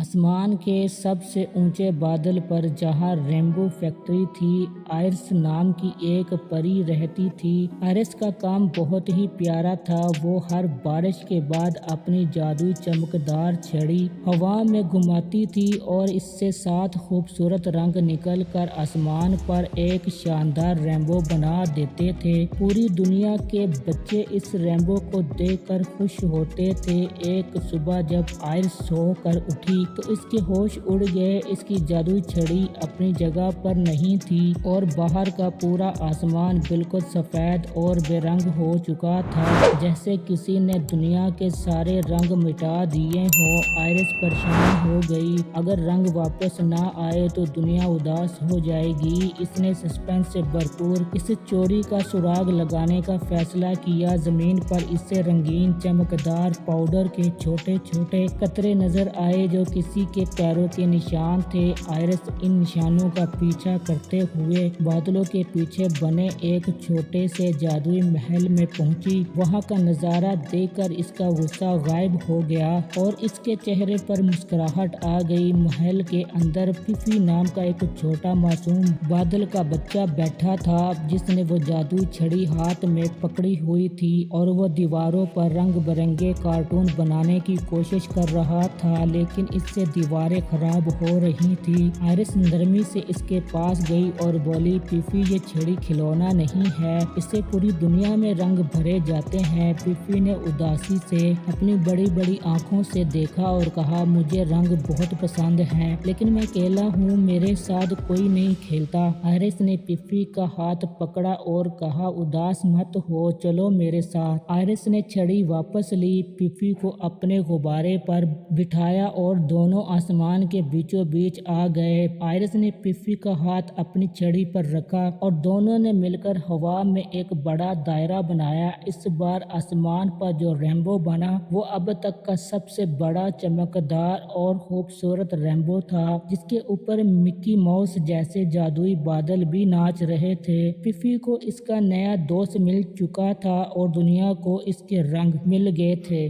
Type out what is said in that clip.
آسمان کے سب سے اونچے بادل پر جہاں رینبو فیکٹری تھی، آئرس نام کی ایک پری رہتی تھی۔ آئرس کا کام بہت ہی پیارا تھا۔ وہ ہر بارش کے بعد اپنی جادوئی چمکدار چھڑی ہوا میں گھماتی تھی اور اس سے 7 خوبصورت رنگ نکل کر آسمان پر ایک شاندار رینبو بنا دیتے تھے۔ پوری دنیا کے بچے اس رینبو کو دیکھ کر خوش ہوتے تھے۔ ایک صبح جب آئرس سو کر اٹھی تو اس کے ہوش اڑ گئے۔ اس کی جادوئی چھڑی اپنی جگہ پر نہیں تھی اور باہر کا پورا آسمان بالکل سفید اور بے رنگ ہو چکا تھا، جیسے کسی نے دنیا کے سارے رنگ مٹا دیے ہوں۔ آئرس پریشان ہو گئی۔ اگر رنگ واپس نہ آئے تو دنیا اداس ہو جائے گی۔ اس نے سسپنس سے بھرپور اس چوری کا سراغ لگانے کا فیصلہ کیا۔ زمین پر اسے رنگین چمکدار پاؤڈر کے چھوٹے چھوٹے قطرے نظر آئے جو کسی کے پیروں کے نشان تھے۔ آئرس ان نشانوں کا پیچھا کرتے ہوئے بادلوں کے پیچھے بنے ایک چھوٹے سے جادوئی محل میں پہنچی۔ وہاں کا نظارہ دیکھ کر اس کا غصہ غائب ہو گیا اور اس کے چہرے پر مسکراہٹ آ گئی۔ محل کے اندر فیفی نام کا ایک چھوٹا معصوم بادل کا بچہ بیٹھا تھا جس نے وہ جادوئی چھڑی ہاتھ میں پکڑی ہوئی تھی اور وہ دیواروں پر رنگ برنگے کارٹون بنانے کی کوشش کر رہا تھا، لیکن اس سے دیواریں خراب ہو رہی تھی۔ آئرس نرمی سے اس کے پاس گئی اور بولی، فیفی یہ چھڑی کھلونا نہیں ہے، اس سے پوری دنیا میں رنگ بھرے جاتے ہیں۔ فیفی نے اداسی سے اپنی بڑی بڑی آنکھوں سے دیکھا اور کہا، مجھے رنگ بہت پسند ہیں لیکن میں اکیلا ہوں، میرے ساتھ کوئی نہیں کھیلتا۔ آئرس نے فیفی کا ہاتھ پکڑا اور کہا، اداس مت ہو، چلو میرے ساتھ۔ آئرس نے چھڑی واپس لی، فیفی کو اپنے غبارے پر بٹھایا اور دونوں آسمان کے بیچوں بیچ آ گئے۔ آئرس نے فیفی کا ہاتھ اپنی چھڑی پر رکھا اور دونوں نے مل کر ہوا میں ایک بڑا دائرہ بنایا۔ اس بار آسمان پر جو رینبو بنا وہ اب تک کا سب سے بڑا، چمکدار اور خوبصورت رینبو تھا، جس کے اوپر مکی ماؤس جیسے جادوئی بادل بھی ناچ رہے تھے۔ فیفی کو اس کا نیا دوست مل چکا تھا اور دنیا کو اس کے رنگ مل گئے تھے۔